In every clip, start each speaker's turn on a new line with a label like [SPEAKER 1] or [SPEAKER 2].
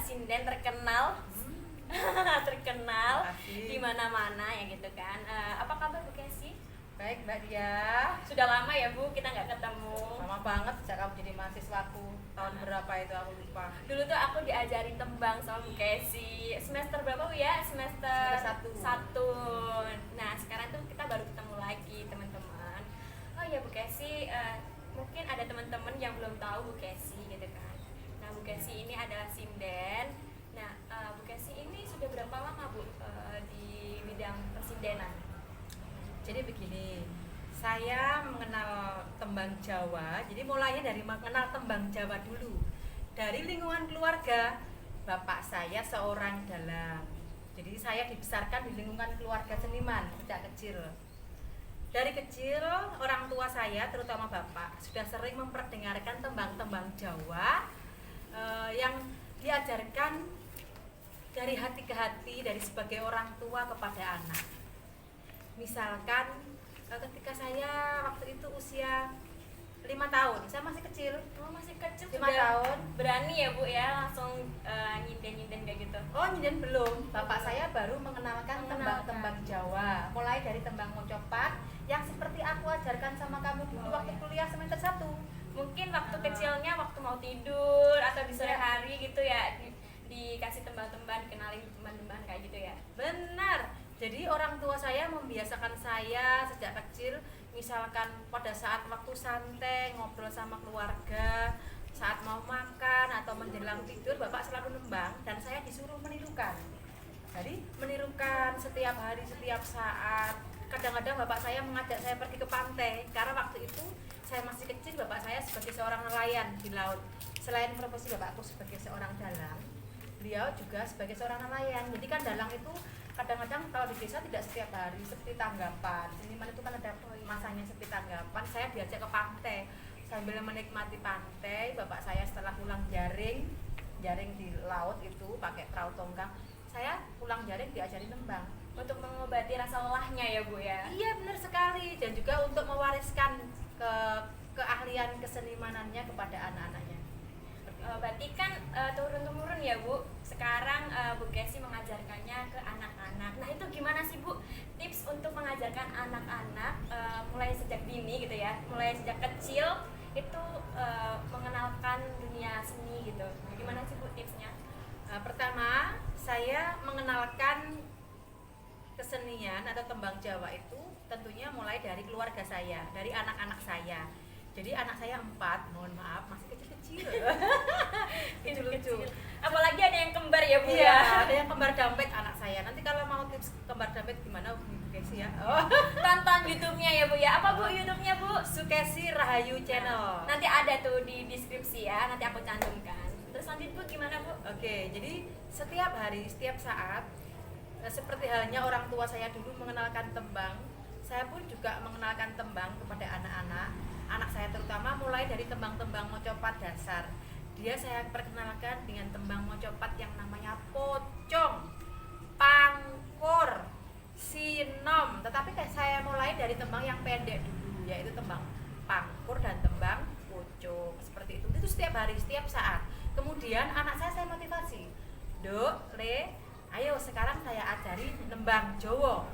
[SPEAKER 1] sinden terkenal. Terkenal di mana-mana ya gitu kan. Apa kabar Bu Kesi?
[SPEAKER 2] Baik Mbak Dia.
[SPEAKER 1] Sudah lama ya Bu kita nggak ketemu.
[SPEAKER 2] Lama banget sejak kamu jadi mahasiswaku. Tahun berapa itu aku lupa.
[SPEAKER 1] Dulu tuh aku diajari tembang sama Bu Kesi. Semester berapa Bu ya? Semester 1. Nah sekarang tuh kita baru ketemu lagi teman-teman. Oh ya Bu Kesi, mungkin ada teman-teman yang belum tahu Bu Kesi gitu kan. Nah Bu Kesi ini adalah sinden. Nah Bu Kesi ini sudah berapa lama Bu di bidang persindenan?
[SPEAKER 2] Jadi begini, saya mengenal tembang Jawa. Jadi mulainya dari mengenal tembang Jawa dulu. Dari lingkungan keluarga, bapak saya seorang dalang. Jadi saya dibesarkan di lingkungan keluarga seniman sejak kecil. Dari kecil orang tua saya, terutama bapak, sudah sering memperdengarkan tembang-tembang Jawa yang diajarkan dari hati ke hati, dari sebagai orang tua kepada anak. Misalkan ketika saya waktu itu usia 5 tahun, saya masih kecil.
[SPEAKER 1] Oh masih kecil
[SPEAKER 2] 5
[SPEAKER 1] sudah
[SPEAKER 2] tahun.
[SPEAKER 1] berani ya Bu ya langsung nyinden-nyinden kayak gitu.
[SPEAKER 2] Oh nyinden belum, bapak saya baru mengenalkan tembang-tembang Jawa. Mulai dari tembang Mocopat yang seperti aku ajarkan sama kamu dulu waktu kuliah semester 1.
[SPEAKER 1] Mungkin waktu kecilnya waktu mau tidur atau di sore hari gitu ya dikasih tembang-tembang, kenalin tembang-tembang kayak gitu ya.
[SPEAKER 2] Benar. Jadi orang tua saya membiasakan saya sejak kecil, misalkan pada saat waktu santai ngobrol sama keluarga, saat mau makan atau menjelang tidur, bapak selalu nembang dan saya disuruh menirukan. Jadi menirukan setiap hari, setiap saat. Kadang-kadang bapak saya mengajak saya pergi ke pantai karena waktu itu saya masih kecil, bapak saya sebagai seorang nelayan di laut. Selain profesi bapakku sebagai seorang dalang, beliau juga sebagai seorang nelayan. Jadi kan dalang itu kadang-kadang kalau di desa tidak setiap hari, seperti tanggapan. Seniman itu kan ada masanya seperti tanggapan. Saya diajak ke pantai sambil menikmati pantai. Bapak saya setelah pulang jaring di laut itu pakai perahu tongkang, saya pulang jaring diajari nembang
[SPEAKER 1] Untuk mengobati rasa lelahnya ya Bu ya.
[SPEAKER 2] Iya benar sekali, dan juga untuk mewariskan keahlian kesenimanannya kepada anak-anaknya.
[SPEAKER 1] Berarti kan turun-temurun ya Bu. Sekarang Bu Kesi mengajarkannya ke anak-anak. Nah itu gimana sih Bu tips untuk mengajarkan anak-anak mulai sejak dini gitu ya, mulai sejak kecil itu mengenalkan dunia seni gitu. Gimana sih Bu tipsnya?
[SPEAKER 2] Pertama, saya mengenalkan kesenian atau tembang Jawa itu tentunya mulai dari keluarga saya, dari anak-anak saya. Jadi anak saya 4, mohon maaf masih kecil-kecil. Lucu-lucu.
[SPEAKER 1] Apalagi ada yang kembar ya Bu
[SPEAKER 2] Iya,
[SPEAKER 1] ya.
[SPEAKER 2] ada yang kembar dampet anak saya. Nanti kalau mau tips kembar dampet gimana Bu Kesi ya? Oh.
[SPEAKER 1] Tonton YouTube-nya ya Bu ya. Apa Bu YouTube-nya Bu?
[SPEAKER 2] Sukesi Rahayu Channel.
[SPEAKER 1] Nanti ada tuh di deskripsi ya, nanti aku cantumkan. Terus lanjut Bu gimana Bu?
[SPEAKER 2] Oke, jadi setiap hari, setiap saat seperti halnya orang tua saya dulu mengenalkan tembang, saya pun juga mengenalkan tembang kepada anak-anak. Anak saya terutama mulai dari tembang-tembang Mocopat dasar. Dia saya perkenalkan dengan tembang Mocopat yang namanya pocong, pangkur, sinom. Tetapi saya mulai dari tembang yang pendek dulu, yaitu tembang pangkur dan tembang pocong. Seperti itu. Itu setiap hari, setiap saat. Kemudian anak saya motivasi. Dok, Le, ayo sekarang saya ajari nembang Jawa.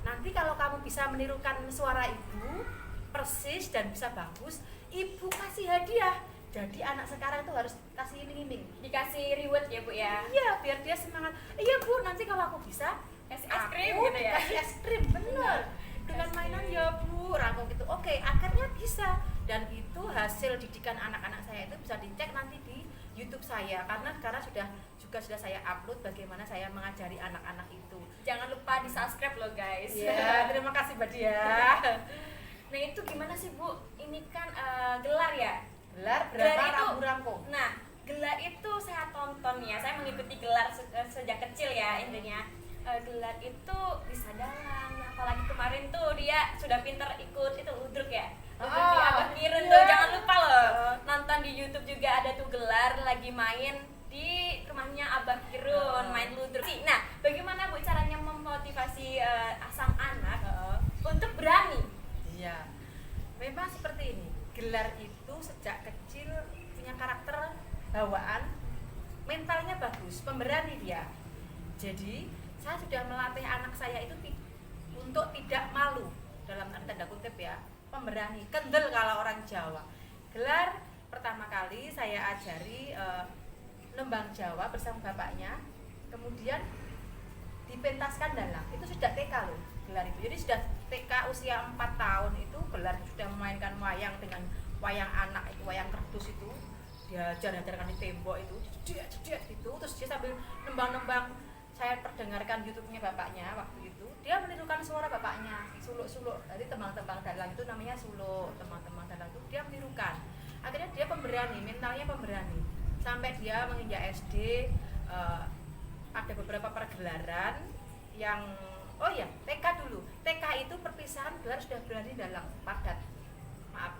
[SPEAKER 2] Nanti kalau kamu bisa menirukan suara ibu persis dan bisa bagus, ibu kasih hadiah. Jadi anak sekarang itu harus kasih iming-iming,
[SPEAKER 1] Dikasih reward ya Bu ya.
[SPEAKER 2] iya biar dia semangat. Iya Bu, nanti kalau aku bisa
[SPEAKER 1] Kasih es krim
[SPEAKER 2] aku
[SPEAKER 1] gitu ya.
[SPEAKER 2] kasih es krim, bener. Dengan mainan ya Bu, rangkul gitu. Oke, akhirnya bisa. Dan itu hasil didikan anak-anak saya itu bisa dicek nanti di YouTube saya, karena sudah saya upload bagaimana saya mengajari anak-anak itu.
[SPEAKER 1] Jangan lupa di subscribe loh guys.
[SPEAKER 2] Iya, terima kasih Mbak Dia.
[SPEAKER 1] Nah itu gimana sih Bu? Ini kan gelar ya.
[SPEAKER 2] Gelar
[SPEAKER 1] Gelar
[SPEAKER 2] berapa
[SPEAKER 1] itu-
[SPEAKER 2] rambu-rambu?
[SPEAKER 1] Nah gelar itu saya tonton ya. Saya mengikuti gelar sejak kecil ya intinya. Gelar itu bisa dalang. Apalagi kemarin tuh dia sudah pinter ikut itu ludruk ya. Ludruk di Abah Kirun tuh. Jangan lupa loh. Nonton di YouTube juga ada tuh gelar lagi main di rumahnya Abah Kirun main ludruk. Nah, bagaimana Bu caranya memotivasi sang anak untuk berani?
[SPEAKER 2] Iya. Memang seperti ini. Gelar itu sejak kecil punya karakter bawaan mentalnya bagus, pemberani dia. Jadi saya sudah melatih anak saya itu untuk tidak malu, dalam tanda kutip ya, pemberani, kendel kalau orang Jawa. Gelar pertama kali saya ajari nembang Jawa bersama bapaknya, kemudian dipentaskan dalang. Itu sudah TK loh gelar itu. Jadi sudah TK usia 4 tahun itu gelar sudah memainkan wayang dengan wayang anak itu, wayang kerdus itu. Dia ajarkan di tembok itu, jedek gitu. Terus dia sambil nembang-nembang, saya perdengarkan YouTube-nya bapaknya waktu itu. Dia menirukan suara bapaknya, suluk-suluk. Jadi tembang-tembang dalang itu namanya suluk, tembang-tembang dalang itu dia menirukan. Akhirnya dia pemberani, mentalnya pemberani. Sampai dia menginjak SD, ada beberapa pergelaran yang TK dulu. TK itu perpisahan gelar sudah berani dalang padat. Maaf.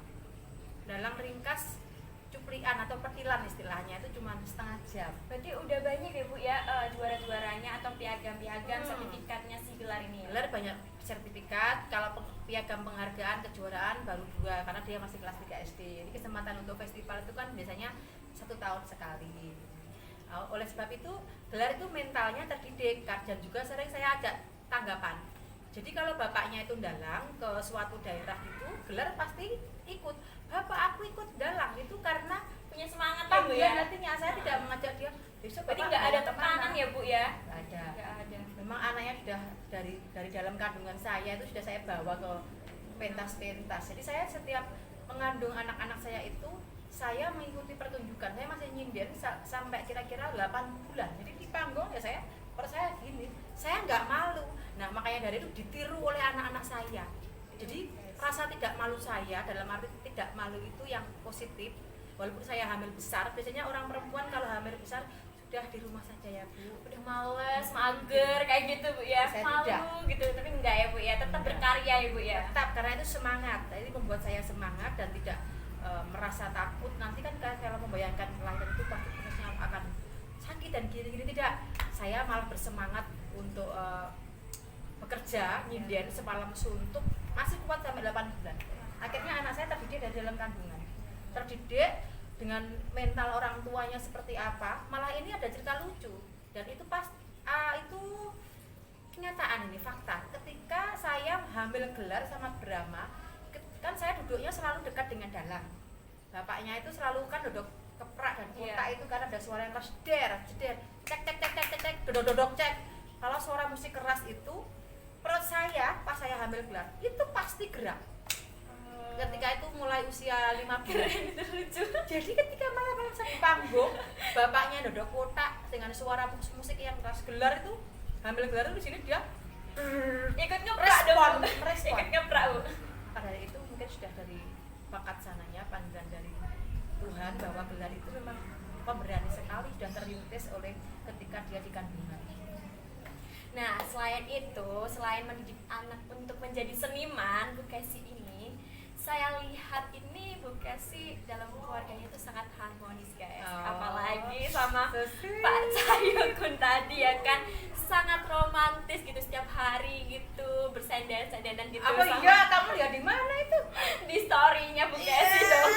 [SPEAKER 2] Dalang ringkas cuplian atau petilan istilahnya itu cuma setengah jam.
[SPEAKER 1] Berarti udah banyak ya Bu ya juara-juaranya atau piagam-piagam sertifikatnya si gelar ini ya?
[SPEAKER 2] Gelar banyak sertifikat, kalau piagam penghargaan kejuaraan baru 2 karena dia masih kelas 3 SD. Jadi kesempatan untuk festival itu kan biasanya 1 tahun sekali. Oleh sebab itu gelar itu mentalnya terdidik dan juga sering saya ajak tanggapan. Jadi kalau bapaknya itu dalang ke suatu daerah itu, gelar pasti ikut. Bapak aku ikut dalang itu karena
[SPEAKER 1] Punya semangat ya Bu ya?
[SPEAKER 2] panggilan hatinya. Saya tidak mengajak dia besok.
[SPEAKER 1] Berarti
[SPEAKER 2] Bapak
[SPEAKER 1] nggak ada
[SPEAKER 2] kemana?"
[SPEAKER 1] tekanan ya Bu ya?
[SPEAKER 2] Nggak ada.
[SPEAKER 1] Nggak ada.
[SPEAKER 2] Memang anaknya sudah dari dalam kandungan saya itu sudah saya bawa ke pentas-pentas. Jadi saya setiap mengandung anak-anak saya itu, saya mengikuti pertunjukan. Saya masih nyinden sampai kira-kira 8 bulan. Jadi di panggung ya saya percaya gini, saya nggak malu. Nah makanya dari itu ditiru oleh anak-anak saya. Jadi rasa tidak malu saya, dalam arti tidak malu itu yang positif. Walaupun saya hamil besar, biasanya orang perempuan kalau hamil besar sudah di rumah saja ya Bu,
[SPEAKER 1] Udah males, mager kayak gitu Bu ya?
[SPEAKER 2] Saya
[SPEAKER 1] Malu
[SPEAKER 2] tidak.
[SPEAKER 1] gitu, tapi enggak ya Bu ya? Tetap
[SPEAKER 2] Enggak.
[SPEAKER 1] berkarya ya Bu ya?
[SPEAKER 2] tetap karena itu semangat. Jadi membuat saya semangat dan tidak merasa takut. Nanti kan kalau membayangkan kelahiran itu pasti prosesnya akan sakit dan gini-gini, tidak. Saya malah bersemangat untuk bekerja, nyinden semalam suntuk, masih kuat sampai 8 bulan. Akhirnya anak saya terdidik dari dalam kandungan, terdidik dengan mental orang tuanya seperti apa. Malah ini ada cerita lucu dan itu itu kenyataan, ini fakta. Ketika saya hamil gelar sama Brahma, kan saya duduknya selalu dekat dengan dalang. Bapaknya itu selalu kan duduk keprak dan kotak itu karena ada suara yang keras, jeder, cek, dodok cek. Kalau suara musik keras itu, perut saya pas saya hamil gelar itu pasti gerak. Ketika itu mulai usia 5 bulan.
[SPEAKER 1] Itu lucu.
[SPEAKER 2] Jadi ketika malam-malam saya di panggung, bapaknya dodok kotak dengan suara musik yang keras, gelar itu hamil gelar itu di sini dia
[SPEAKER 1] Ikut ngeprak dong.
[SPEAKER 2] merespon.
[SPEAKER 1] Ikut ngeprak Bu.
[SPEAKER 2] Pada itu mungkin sudah dari bakat sananya, panggilan dari Tuhan bahwa gelar itu memang pemberani sekali, sudah terlintis oleh ketika dia di kandungan.
[SPEAKER 1] Nah, selain itu, selain mendidik anak untuk menjadi seniman, Bu Kesi ini, saya lihat ini Bu Kesi dalam keluarganya itu sangat harmonis guys. Apalagi sama Pak Cahyukun tadi ya kan, sangat romantis gitu setiap hari gitu, bersandar-sandaran gitu.
[SPEAKER 2] Apa
[SPEAKER 1] sama-
[SPEAKER 2] iya, kamu lihat di mana itu?
[SPEAKER 1] Di story-nya Bu Kesi dong.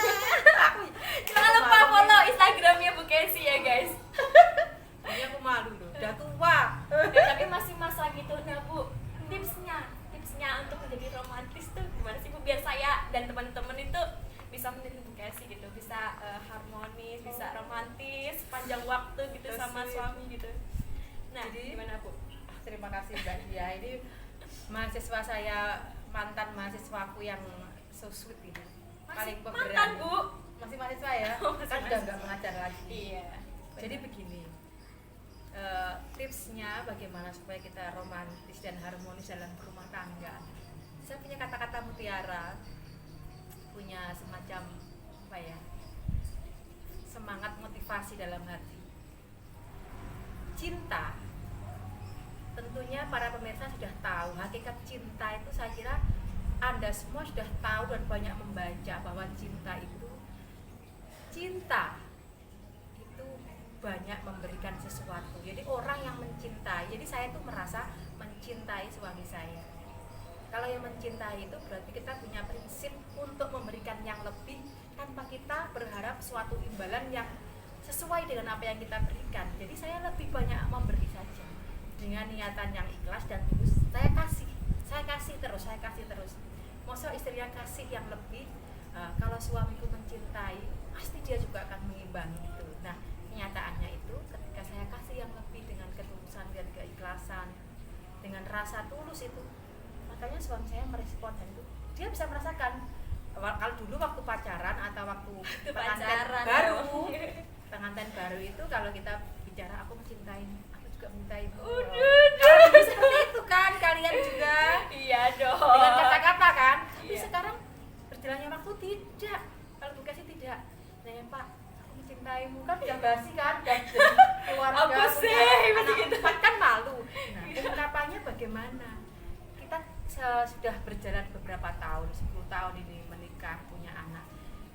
[SPEAKER 2] Aku
[SPEAKER 1] Jangan lupa follow Instagramnya Bu Kesi ya guys.
[SPEAKER 2] ini aku malu loh, udah tua.
[SPEAKER 1] Ya, tapi masih masa gitu. Nah Bu, tipsnya untuk menjadi romantis tuh gimana sih Bu, biar saya dan teman-teman itu bisa menjadi Bu Kesi gitu, bisa harmonis, bisa romantis panjang waktu gitu sama suami gitu. Nah,
[SPEAKER 2] Jadi,
[SPEAKER 1] gimana Bu?
[SPEAKER 2] Terima kasih Mbak Dia. Ini mahasiswa saya, mantan mahasiswaku yang so sweet ini.
[SPEAKER 1] Masih
[SPEAKER 2] Paling
[SPEAKER 1] mantan
[SPEAKER 2] pemberani.
[SPEAKER 1] Bu?
[SPEAKER 2] Masih mahasiswa ya?
[SPEAKER 1] Oh, masih
[SPEAKER 2] Kan sudah
[SPEAKER 1] mahasiswa.
[SPEAKER 2] nggak mengajar lagi.
[SPEAKER 1] Iya.
[SPEAKER 2] Jadi begini, tipsnya bagaimana supaya kita romantis dan harmonis dalam rumah tangga. Saya punya kata-kata mutiara, punya semacam apa ya, semangat motivasi dalam hati. Cinta, tentunya para pemirsa sudah tahu hakikat cinta itu. Saya kira Anda semua sudah tahu dan banyak membaca bahwa cinta itu banyak memberikan sesuatu. Jadi orang yang mencintai, jadi saya tuh merasa mencintai suami saya. Kalau yang mencintai itu berarti kita punya prinsip untuk memberikan yang lebih tanpa kita berharap suatu imbalan yang sesuai dengan apa yang kita berikan. Jadi saya lebih banyak memberi saja dengan niatan yang ikhlas dan tulus. Saya kasih terus. Masa istri yang kasih yang lebih, kalau suamiku mencintai, pasti dia juga akan mengimbangi itu. Nah, kenyataannya itu ketika saya kasih yang lebih dengan ketulusan dan keikhlasan, dengan rasa tulus itu, makanya suami saya merespon dan itu dia bisa merasakan. Kalau dulu waktu pacaran atau waktu pengantin baru itu kalau kita bicara aku mencintai, aku juga mencintai. Kalau dulu seperti itu kan kalian juga.
[SPEAKER 1] Iya dong.
[SPEAKER 2] Dengan kata-kata kan. Tapi
[SPEAKER 1] Iya.
[SPEAKER 2] sekarang berjalannya waktu tidak. Kalau Bu Kasih tidak. Nah, Pak, aku mencintaimu kan udah basi kan, udah jadi keluarga.
[SPEAKER 1] Apa sih?
[SPEAKER 2] Punya
[SPEAKER 1] Masih
[SPEAKER 2] anak
[SPEAKER 1] gitu.
[SPEAKER 2] 4 kan malu. Nah, ungkapannya bagaimana? Kita sudah berjalan beberapa tahun, 10 tahun ini menikah, punya anak.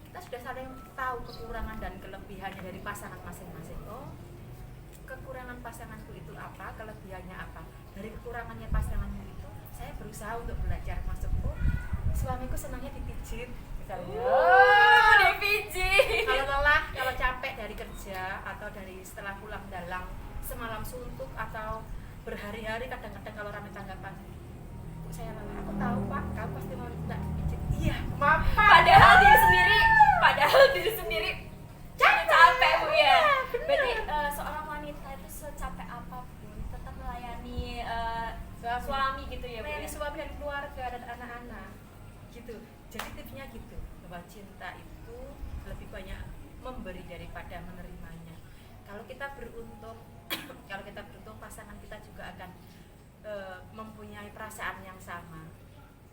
[SPEAKER 2] Kita sudah saling tahu kekurangan dan kelebihannya dari pasangan masing-masing. Oh, kekurangan pasanganku itu apa, kelebihannya apa. Dari kekurangannya pasanganmu itu, saya berusaha untuk belajar masuk. Oh, suamiku senangnya dipijit misalnya.
[SPEAKER 1] Dipijit.
[SPEAKER 2] Kalau lelah, kalau capek dari kerja atau dari setelah pulang dalang semalam suntuk atau berhari-hari, kadang-kadang kalau ramai tanggapan, Bu saya lelah, aku tahu Pak, kamu pasti mau minta dipijit. Iya, maaf Pak.
[SPEAKER 1] Padahal diri sendiri capek Bu ya. Berarti seorang wanita itu secapek apapun tetap melayani suami gitu ya Bu.
[SPEAKER 2] Melayani
[SPEAKER 1] Ya?
[SPEAKER 2] suami dan keluarga dan anak-anak gitu. Jadi tipsnya gitu, bahwa cinta itu lebih banyak memberi daripada menerimanya. Kalau kita beruntung pasangan kita juga akan mempunyai perasaan yang sama,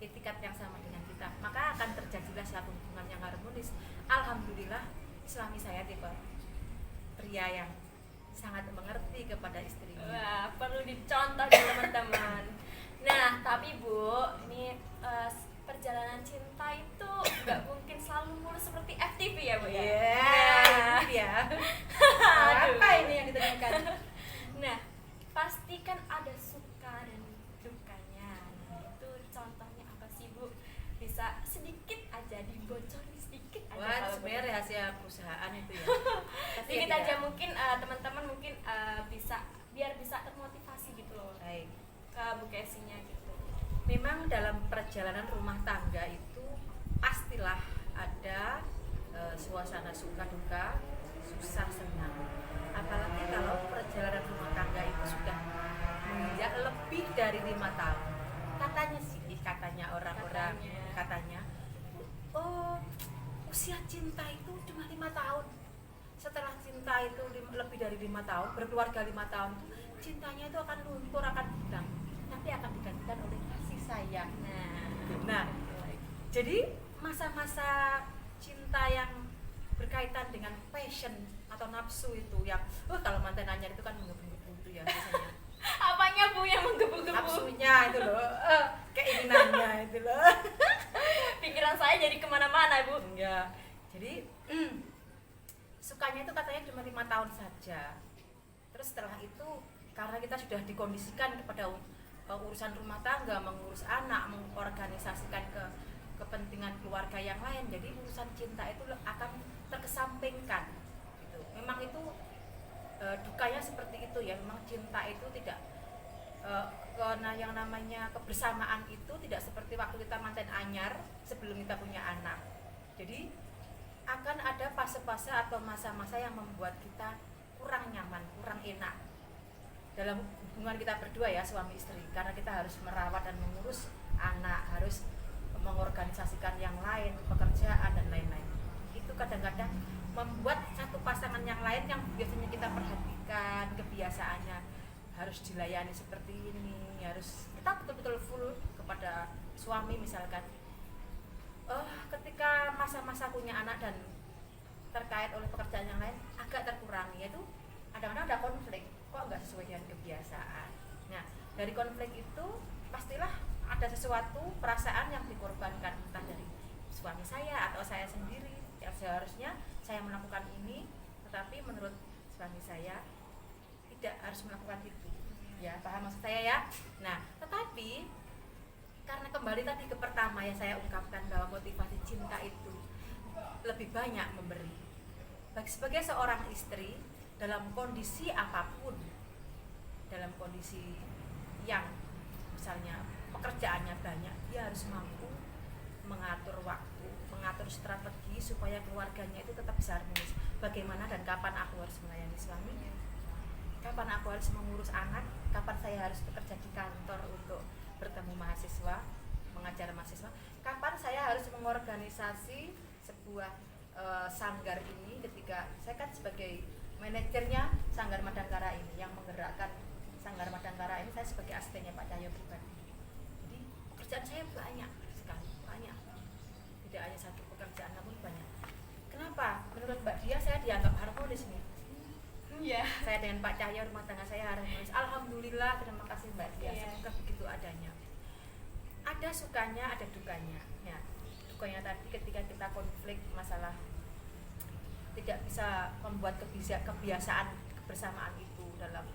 [SPEAKER 2] etikat yang sama dengan kita, maka akan terjadilah suatu hubungan yang harmonis. Alhamdulillah suami saya tipe pria yang sangat mengerti kepada istrinya.
[SPEAKER 1] Wah, perlu dicontoh nih teman-teman. Nah, tapi Bu, ini perjalanan cinta itu nggak mungkin selalu mulus seperti FTV ya Bu ya.
[SPEAKER 2] Nah, ini dia.
[SPEAKER 1] Aduh.
[SPEAKER 2] Apa ini yang ditanyakan?
[SPEAKER 1] Nah, pasti kan ada suka dan dukanya. Nah, itu contohnya apa sih Bu? Bisa sedikit aja dibocorin sedikit aja.
[SPEAKER 2] Wah,
[SPEAKER 1] kalau
[SPEAKER 2] sebenarnya
[SPEAKER 1] boleh.
[SPEAKER 2] rahasia perusahaan itu ya. Tapi
[SPEAKER 1] Sedikit
[SPEAKER 2] ya
[SPEAKER 1] aja
[SPEAKER 2] tidak.
[SPEAKER 1] mungkin teman-teman mungkin bisa biar bisa termotivasi gitu loh
[SPEAKER 2] Baik.
[SPEAKER 1] ke Bu Kesinya gitu.
[SPEAKER 2] Memang dalam perjalanan rumah tangga itu pastilah ada suasana suka duka, susah senang. Apalagi kalau perjalanan rumah tangga itu sudah menginjak lebih dari 5 tahun. Katanya orang-orang katanya, oh usia cinta itu cuma 5 tahun. Setelah cinta itu lebih dari 5 tahun, berkeluarga 5 tahun, cintanya itu akan luntur, akan hilang, tapi akan digantikan oleh kasih sayang. Nah, jadi masa-masa cinta yang berkaitan dengan passion atau nafsu itu yang kalau mantan anyar itu kan menggebu-gebu itu ya biasanya.
[SPEAKER 1] Apanya Bu yang menggebu-gebu?
[SPEAKER 2] Nafsunya itu loh, keinginannya itu loh.
[SPEAKER 1] Pikiran saya jadi kemana-mana Bu.
[SPEAKER 2] Enggak. Jadi sukanya itu katanya cuma 5 tahun saja. Terus setelah itu karena kita sudah dikondisikan kepada urusan rumah tangga, mengurus anak, mengorganisasikan kepentingan keluarga yang lain, jadi urusan cinta itu akan terkesampingkan gitu. Memang itu dukanya seperti itu ya. Memang cinta itu tidak karena yang namanya kebersamaan itu tidak seperti waktu kita manten anyar sebelum kita punya anak. Jadi akan ada fase-fase atau masa-masa yang membuat kita kurang nyaman, kurang enak dalam hubungan kita berdua ya, suami istri, karena kita harus merawat dan mengurus anak, harus mengorganisasikan yang lain, pekerjaan dan lain-lain. Itu kadang-kadang membuat satu pasangan yang lain yang biasanya kita perhatikan kebiasaannya harus dilayani seperti ini, harus kita betul-betul full kepada suami misalkan. Ketika masa-masa punya anak dan terkait oleh pekerjaan yang lain agak terkurangi, yaitu kadang-kadang ada konflik, kok nggak sesuai dengan kebiasaan. Nah, dari konflik itu pastilah ada sesuatu perasaan yang dikorbankan, entah dari suami saya atau saya sendiri yang seharusnya saya melakukan ini, tetapi menurut suami saya tidak harus melakukan itu. Ya, paham maksud saya ya? Nah, tetapi karena kembali tadi ke pertama yang saya ungkapkan bahwa motivasi cinta itu lebih banyak memberi. sebagai seorang istri dalam kondisi apapun, dalam kondisi yang misalnya pekerjaannya banyak, dia harus mampu mengatur waktu, mengatur strategi supaya keluarganya itu tetap bisa harmonis. Bagaimana dan kapan aku harus melayani suami, kapan aku harus mengurus anak, kapan saya harus bekerja di kantor untuk bertemu mahasiswa, mengajar mahasiswa, kapan saya harus mengorganisasi sebuah sanggar ini ketika saya kan sebagai manajernya Sanggar Madangkara ini, yang menggerakkan Sanggar Madangkara ini, saya sebagai asistennya Pak Cahyo pribadi. Jadi pekerjaan saya banyak sekali, banyak. Tidak hanya satu pekerjaan namun banyak. Kenapa? Menurut Mbak Dia saya dianggap harmonis nih.
[SPEAKER 1] Iya.
[SPEAKER 2] Saya dengan Pak Cahyo rumah tangga saya harmonis. Alhamdulillah, terima kasih Mbak Dia. Semoga begitu adanya. Ada sukanya, ada dukanya. Ya, dukanya tadi ketika kita konflik masalah tidak bisa membuat kebiasaan kebersamaan itu dalam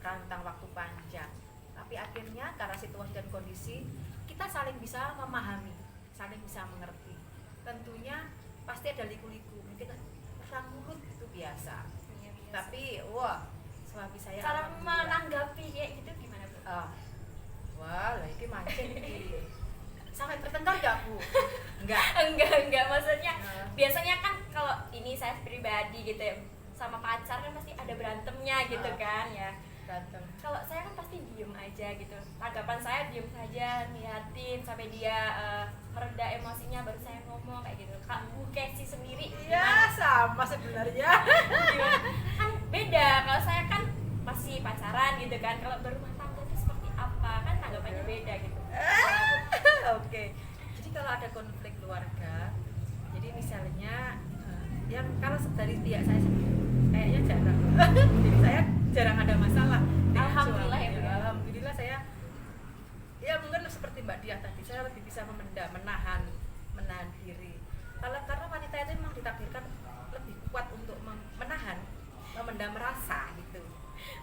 [SPEAKER 2] rentang waktu panjang. Tapi akhirnya karena situasi dan kondisi kita saling bisa memahami, saling bisa mengerti. Tentunya pasti ada liku-liku, mungkin perang mulut itu biasa.
[SPEAKER 1] Iya, biasa.
[SPEAKER 2] Tapi wah, suami saya
[SPEAKER 1] cara
[SPEAKER 2] alhamdulillah.
[SPEAKER 1] menanggapi kayak gitu gimana Bu?
[SPEAKER 2] Wah, lah ini mancing iki. Sampai bertengkar gak Bu? Enggak.
[SPEAKER 1] enggak maksudnya biasanya kan kalau ini saya pribadi gitu ya, sama pacar kan pasti ada berantemnya gitu kan ya.
[SPEAKER 2] Berantem.
[SPEAKER 1] Kalau saya kan pasti diem aja gitu, tanggapan saya diem saja, liatin sampai dia mereda emosinya baru saya ngomong kayak gitu. Kak Bu Kesi sendiri
[SPEAKER 2] Iya, sama sebenarnya.
[SPEAKER 1] gimana? Kan beda, kalau saya kan masih pacaran gitu kan, kalau berumah tangga itu seperti apa kan tanggapannya beda gitu.
[SPEAKER 2] Oke. Jadi kalau ada konflik keluarga, jadi misalnya yang kalau dari pihak saya sendiri kayaknya jarang. Jadi saya jarang ada masalah dengan
[SPEAKER 1] Alhamdulillah
[SPEAKER 2] suami.
[SPEAKER 1] ya, Bu.
[SPEAKER 2] Alhamdulillah saya ya mungkin seperti Mbak Dia tadi, saya lebih bisa memendam, menahan diri. Kalau karena wanita itu memang ditakdirkan lebih kuat untuk menahan, memendam rasa gitu.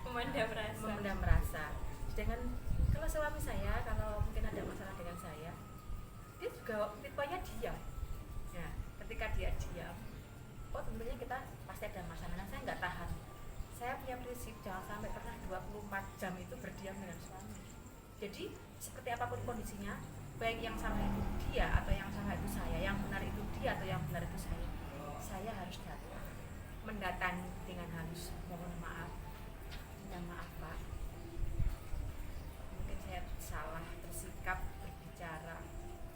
[SPEAKER 2] Memendam rasa. Sedangkan kalau suami saya, kalau mungkin ada masalah dengan saya, dia juga tipenya diam. Nah, ketika dia diam, oh tentunya kita pasti ada masalah. Nah, saya nggak tahan. Saya punya prinsip jangan sampai pernah 24 jam itu berdiam dengan suami. Jadi seperti apapun kondisinya, baik yang salah itu dia atau yang salah itu saya, yang benar itu dia atau yang benar itu saya harus datang, mendatangi dengan halus, mohon maaf, minta maaf Pak, mungkin saya salah bersikap, berbicara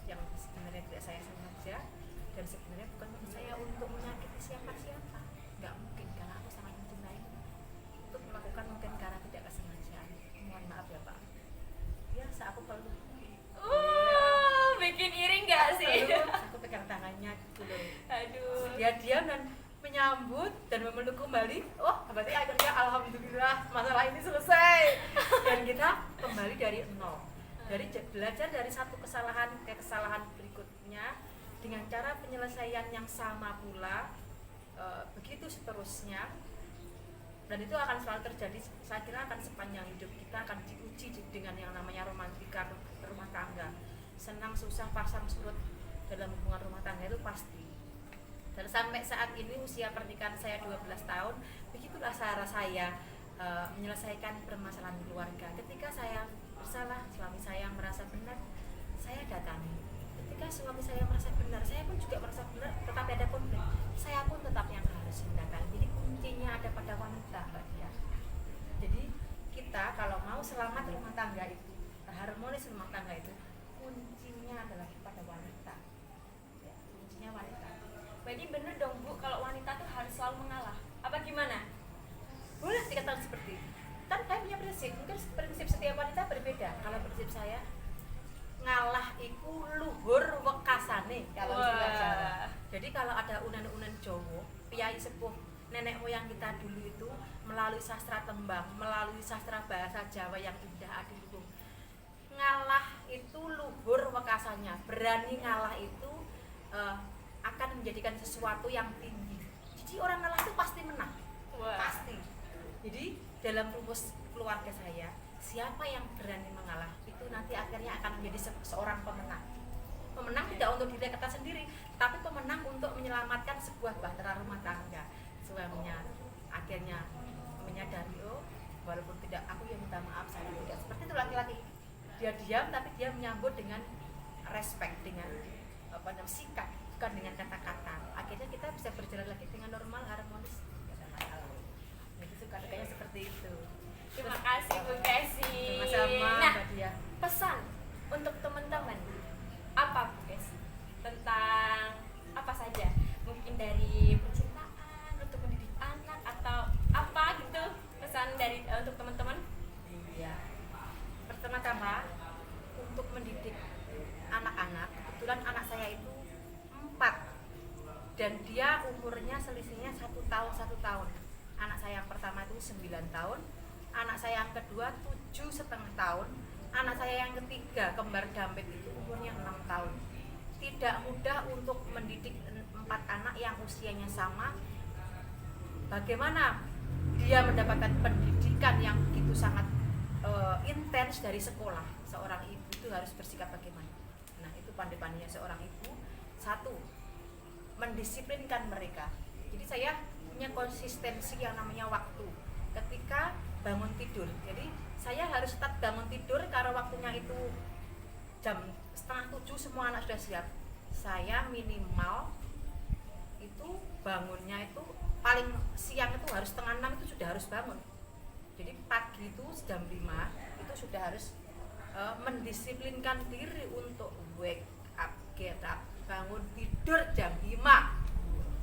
[SPEAKER 2] yang sebenarnya tidak saya sengaja dan sebenarnya bukan maksud saya untuk menyakiti siapa-siapa, nggak mungkin karena aku sangat mencintai untuk melakukan mungkin karena tidak kesengajaan, mohon maaf ya Pak, biasa aku perlu
[SPEAKER 1] Bikin iri nggak sih?
[SPEAKER 2] aku pegang tangannya gitu loh.
[SPEAKER 1] Aduh.
[SPEAKER 2] Dia diam dan menyambut dan memeluk kembali. Oh, berarti akhirnya alhamdulillah masalah ini selesai. Dan kita kembali dari nol. Belajar dari satu kesalahan ke kesalahan berikutnya dengan cara penyelesaian yang sama pula. Begitu seterusnya. Dan itu akan selalu terjadi, saya kira akan sepanjang hidup kita akan diuji dengan yang namanya romantika rumah tangga. Senang, susah, pasang surut dalam hubungan rumah tangga itu pasti. Dan sampai saat ini usia pernikahan saya 12 tahun, begitulah cara saya menyelesaikan permasalahan keluarga. Ketika saya bersalah, suami saya merasa benar, saya datangi. Ketika suami saya merasa benar, saya pun juga merasa benar, tetapi ada konflik, saya pun tetap yang harus mendatangi. Jadi kuncinya ada pada wanita, Mbak Dia. Jadi kita kalau mau selamat rumah tangga itu, harmonis rumah tangga itu, kuncinya adalah pada wanita. Ya, kuncinya wanita.
[SPEAKER 1] Berarti bener dong Bu, kalau wanita tuh harus selalu mengalah. Apa gimana?
[SPEAKER 2] Boleh dikatakan seperti itu. Kan saya punya prinsip, mungkin prinsip setiap wanita berbeda. Kalau prinsip saya, ngalah iku luhur wekasane kalau istilah Jawa. Jadi kalau ada unen-unen Jawa, piyai sepuh nenek moyang kita dulu itu melalui sastra tembang, melalui sastra bahasa Jawa yang indah adiluhung. Ngalah itu luhur wekasannya, berani ngalah itu akan menjadikan sesuatu yang tinggi. Jadi orang ngalah itu pasti menang. Pasti. Jadi dalam rumus keluarga saya, siapa yang berani mengalah itu nanti akhirnya akan menjadi seorang pemenang. Pemenang tidak untuk diri kita sendiri, tapi pemenang untuk menyelamatkan sebuah bahtera rumah tangga. Suaminya akhirnya menyadari, oh walaupun tidak, aku yang minta maaf, saya tidak seperti itu. Laki-laki dia diam tapi dia menyambut dengan respect, dengan sikap, bukan dengan kata-kata. Akhirnya kita bisa berjalan lagi dengan normal, harmonis, tidak ada masalah. Jadi suka-dukanya seperti itu.
[SPEAKER 1] Terima kasih Bu Kesi.
[SPEAKER 2] Sama-sama
[SPEAKER 1] Nah,
[SPEAKER 2] Mbak Dia.
[SPEAKER 1] pesan untuk teman-teman apa Bu Kesi tentang apa saja, mungkin dari percintaan, untuk mendidik anak, atau apa gitu, pesan dari untuk teman-teman.
[SPEAKER 2] Iya. Pertama-tama untuk mendidik anak-anak, kebetulan anak saya itu 4 dan dia umurnya selisihnya 1 tahun. Anak saya yang pertama itu 9 tahun, anak saya yang kedua 7,5 tahun, anak saya yang ketiga kembar dampit itu umurnya 6 tahun. Tidak mudah untuk mendidik 4 anak yang usianya sama. Bagaimana dia mendapatkan pendidikan yang begitu sangat intens dari sekolah? Seorang ibu itu harus bersikap bagaimana? Nah, itu pandai-pandainya seorang ibu. Satu, mendisiplinkan mereka. Jadi saya punya konsistensi yang namanya waktu. Ketika bangun tidur, jadi saya harus tetap bangun tidur karena waktunya itu jam 6:30 semua anak sudah siap. Saya minimal itu bangunnya itu paling siang itu harus 5:30 itu sudah harus bangun. Jadi pagi itu jam 5 itu sudah harus mendisiplinkan diri untuk wake up, get up, bangun tidur jam 5.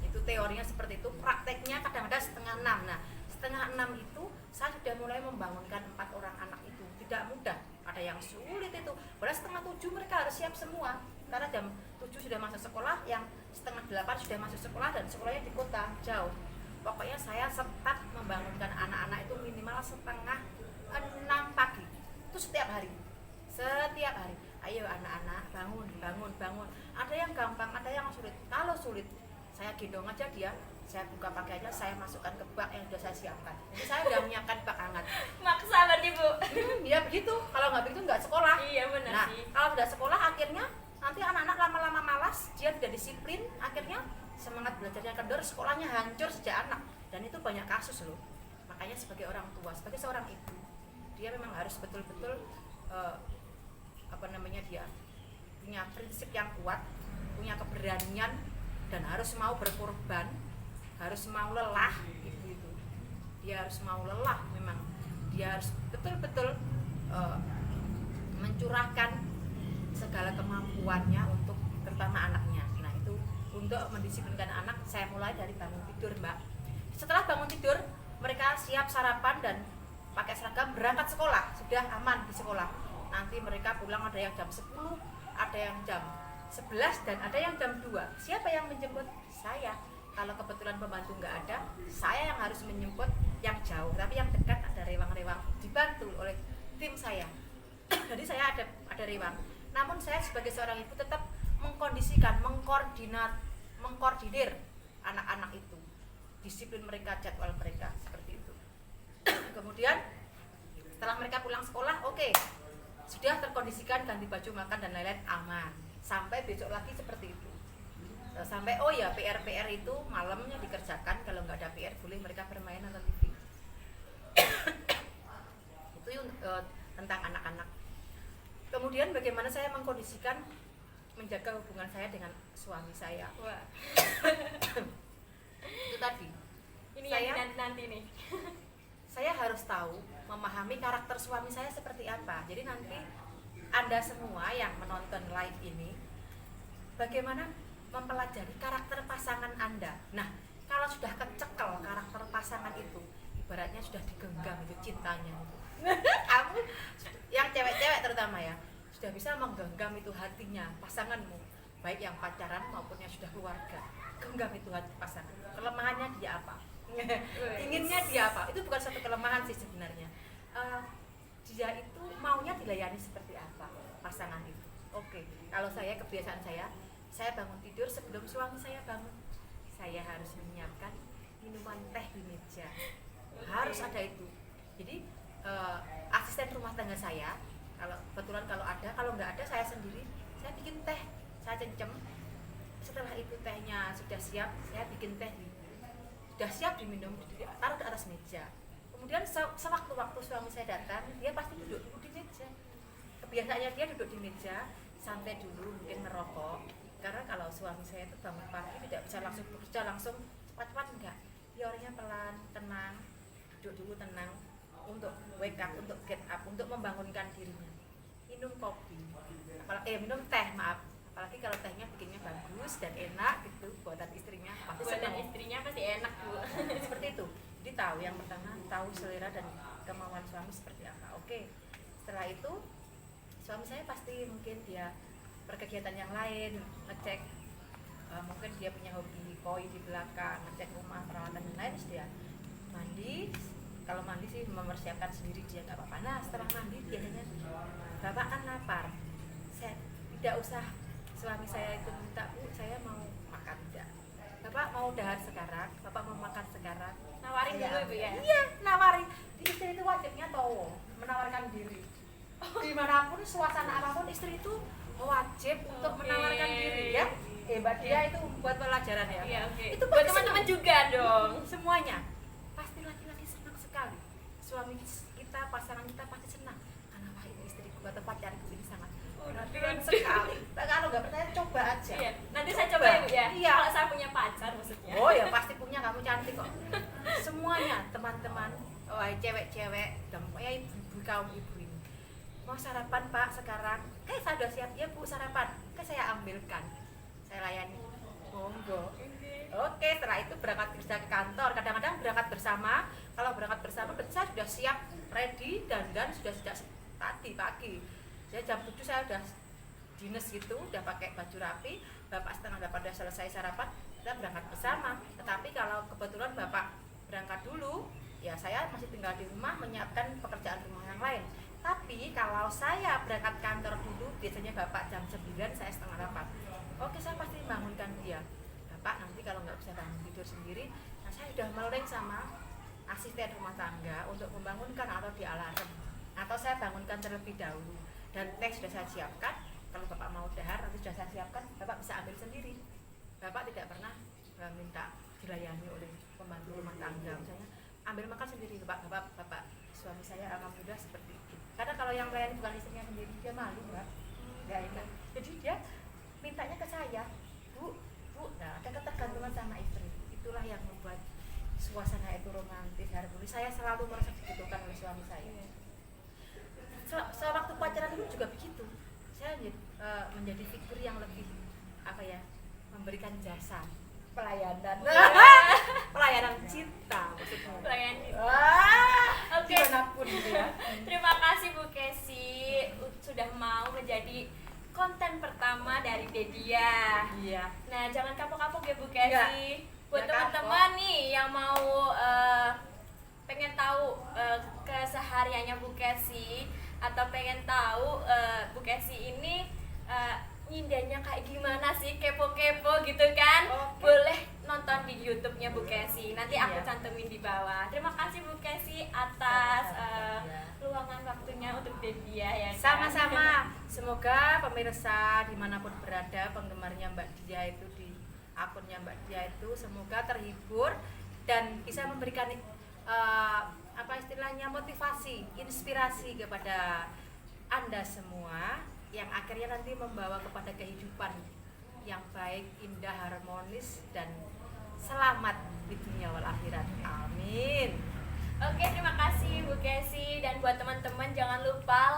[SPEAKER 2] Itu teorinya seperti itu, prakteknya kadang-kadang 5:30. Nah, 5:30 itu saya sudah mulai membangunkan 4 orang anak itu. Tidak mudah, ada yang sulit itu. Padahal 6:30 mereka harus siap semua. Karena jam 7 sudah masuk sekolah, yang 7:30 sudah masuk sekolah dan sekolahnya di kota jauh. Pokoknya saya tetap membangunkan anak-anak itu minimal 5:30 pagi. Itu setiap hari. Setiap hari. Ayo anak-anak, bangun. Ada yang gampang, ada yang sulit. Kalau sulit, saya gendong aja dia, saya buka pakaiannya, saya masukkan ke bak yang sudah saya siapkan. Jadi saya sudah menyiapkan bak hangat.
[SPEAKER 1] Maksa berarti Bu.
[SPEAKER 2] Ya begitu, kalau nggak begitu nggak sekolah.
[SPEAKER 1] Iya benar
[SPEAKER 2] Nah,
[SPEAKER 1] sih.
[SPEAKER 2] kalau sudah sekolah akhirnya nanti anak-anak lama-lama malas, dia tidak disiplin, akhirnya semangat belajarnya kendor, sekolahnya hancur sejak anak. Dan itu banyak kasus loh. Makanya sebagai orang tua, sebagai seorang ibu, dia memang harus betul-betul dia punya prinsip yang kuat, punya keberanian, dan harus mau berkorban, harus mau lelah. Ibu itu dia harus mau lelah, memang dia harus betul-betul mencurahkan segala kemampuannya untuk terutama anaknya. Nah, itu untuk mendisiplinkan anak saya mulai dari bangun tidur, Mbak. Setelah bangun tidur, mereka siap sarapan dan pakai seragam berangkat sekolah, sudah aman di sekolah. Nanti mereka pulang ada yang jam 10, ada yang jam 11, dan ada yang jam 2. Siapa yang menjemput? Saya. Kalau kebetulan pembantu nggak ada, saya yang harus menjemput yang jauh. Tapi yang dekat ada rewang-rewang, dibantu oleh tim saya. Jadi saya ada rewang. Namun saya sebagai seorang ibu tetap mengkondisikan, mengkoordinir anak-anak itu. Disiplin mereka, jadwal mereka, seperti itu. Kemudian setelah mereka pulang sekolah, oke, sudah terkondisikan, ganti baju, makan dan lain-lain, aman. Sampai besok lagi seperti itu. Sampai PR itu malamnya dikerjakan. Kalau nggak ada PR boleh mereka bermain nonton TV. Itu tentang anak-anak. Kemudian bagaimana saya mengkondisikan menjaga hubungan saya dengan suami saya.
[SPEAKER 1] Wah.
[SPEAKER 2] Itu tadi.
[SPEAKER 1] Ini
[SPEAKER 2] Saya-
[SPEAKER 1] yang nanti nih.
[SPEAKER 2] Saya harus tahu, memahami karakter suami saya seperti apa. Jadi nanti Anda semua yang menonton live ini, bagaimana mempelajari karakter pasangan Anda. Nah, kalau sudah kecekel karakter pasangan itu, ibaratnya sudah digenggam itu cintanya. Kamu yang cewek-cewek terutama ya, sudah bisa menggenggam itu hatinya pasanganmu, baik yang pacaran maupun yang sudah keluarga. Genggam itu hati pasangan. Kelemahannya dia apa? Inginnya dia apa? Itu bukan satu kelemahan sih sebenarnya. Dia itu maunya dilayani seperti apa pasangan itu. Oke, kalau saya kebiasaan saya bangun tidur sebelum suami saya bangun. Saya harus menyiapkan minuman teh di meja. Harus ada itu. Jadi asisten rumah tangga saya, kalau kebetulan kalau ada, kalau nggak ada saya sendiri, saya bikin teh, saya cencem Setelah itu tehnya sudah siap, saya bikin teh sudah siap diminum, taruh di atas meja. Kemudian sewaktu-waktu suami saya datang, dia pasti duduk di meja. Kebiasaannya dia duduk di meja, santai dulu, mungkin merokok. Karena kalau suami saya itu bangun pagi tidak bisa langsung bekerja, langsung cepat-cepat enggak. Dia orangnya pelan, tenang, duduk dulu tenang, untuk wake up, untuk get up, untuk membangunkan dirinya. Minum kopi, minum teh, maaf. Apalagi kalau tehnya bikinnya bagus dan enak gitu, buatan istrinya pasti
[SPEAKER 1] Buatan
[SPEAKER 2] senang.
[SPEAKER 1] istrinya pasti enak, Bu.
[SPEAKER 2] Seperti itu. Jadi tahu, yang pertama tahu selera dan kemauan suami seperti apa. Oke. Setelah itu suami saya pasti mungkin dia berkegiatan yang lain, ngecek mungkin dia punya hobi koi di belakang, ngecek rumah, perawatan yang lain, dia mandi. Kalau mandi sih mempersiapkan sendiri dia nggak apa-apa. Nah setelah mandi biasanya bapak kan lapar, saya tidak usah suami saya itu minta, Bu saya mau makan, enggak, bapak mau dahar sekarang, bapak mau makan sekarang,
[SPEAKER 1] Nawarin dulu Ibu ya.
[SPEAKER 2] iya nawarin. Di istri itu wajibnya tahu menawarkan diri. Dimanapun suasana apapun istri itu wajib untuk menawarkan diri ya. Hebat dia itu buat pelajaran ya.
[SPEAKER 1] Iya, oke.
[SPEAKER 2] Itu
[SPEAKER 1] Buat
[SPEAKER 2] pasti
[SPEAKER 1] teman-teman
[SPEAKER 2] senang.
[SPEAKER 1] juga dong.
[SPEAKER 2] Semuanya pasti laki-laki senang sekali. Suami kita, pasangan kita pasti senang. Karena wah ini istriku atau pacarku ini sangat perhatian sekali. Nah, kalau nggak percaya coba aja.
[SPEAKER 1] Iya. Nanti saya coba ya, Bu ya.
[SPEAKER 2] Iya.
[SPEAKER 1] Kalau saya punya pacar maksudnya.
[SPEAKER 2] Oh ya pasti punya, kamu cantik kok. Semuanya teman-teman, cewek-cewek, dan pokoknya ibu kaum ibu ini. Mau sarapan Pak sekarang? Saya udah siap ya Bu sarapan. Saya ambilkan, saya layani. Monggo. Oke, setelah itu berangkat kerja ke kantor. Kadang-kadang berangkat bersama. Kalau berangkat bersama, saya sudah siap, ready, dandan sudah sejak tadi pagi. Saya jam 7 saya udah dinas gitu, udah pakai baju rapi. Bapak setengah 8 udah selesai sarapan, kita berangkat bersama. Tetapi kalau kebetulan Bapak berangkat dulu, ya saya masih tinggal di rumah menyiapkan pekerjaan rumah yang lain. Tapi kalau saya berangkat kantor dulu, biasanya Bapak jam 9, saya setengah 8. Oke, saya pasti bangunkan dia. Bapak nanti kalau nggak bisa bangun tidur sendiri, nah saya sudah meleng sama asisten rumah tangga untuk membangunkan atau di alarm. Atau saya bangunkan terlebih dahulu. Dan teh sudah saya siapkan. Kalau Bapak mau dahar, nanti sudah saya siapkan, Bapak bisa ambil sendiri. Bapak tidak pernah minta dilayani oleh pembantu rumah tangga. Misalnya, ambil makan sendiri, Bapak suami saya alhamdulillah seperti itu. Karena kalau yang melayani bukan istrinya sendiri, dia malu, Mbak. Nggak enak. Jadi dia mintanya ke saya, Bu, nah ada ketergantungan sama istri. Itulah yang membuat suasana itu romantis, harmonis. Saya selalu merasa dibutuhkan oleh suami saya. Sewaktu pacaran dulu juga begitu. Saya menjadi figur yang lebih memberikan jasa pelayanan. Pelayanan cinta maksudnya.
[SPEAKER 1] Pelayanan cinta. Oke.
[SPEAKER 2] Dimanapun ya.
[SPEAKER 1] Terima kasih Bu Kesi sudah mau menjadi konten pertama dari Dedia.
[SPEAKER 2] Iya.
[SPEAKER 1] Nah, jangan kapok-kapok ya Bu Kesi. Buat
[SPEAKER 2] Nggak
[SPEAKER 1] teman-teman nih yang mau pengen tahu kesehariannya Bu Kesi atau pengen tahu Bu Kesi ini nyindanya kayak gimana sih, kepo-kepo gitu kan, boleh nonton di YouTube-nya Bu Kesi. Nanti aku cantumin di bawah. Terima kasih Bu Kesi atas luangan waktunya untuk Dedia ya kan?
[SPEAKER 2] Sama-sama. Semoga pemirsa dimanapun berada, penggemarnya Mbak Dia itu di akunnya Mbak Dia itu semoga terhibur dan bisa memberikan motivasi, inspirasi kepada Anda semua yang akhirnya nanti membawa kepada kehidupan yang baik, indah, harmonis dan selamat di dunia wal akhirat. Amin.
[SPEAKER 1] Oke, terima kasih Bu Kesi, dan buat teman-teman jangan lupa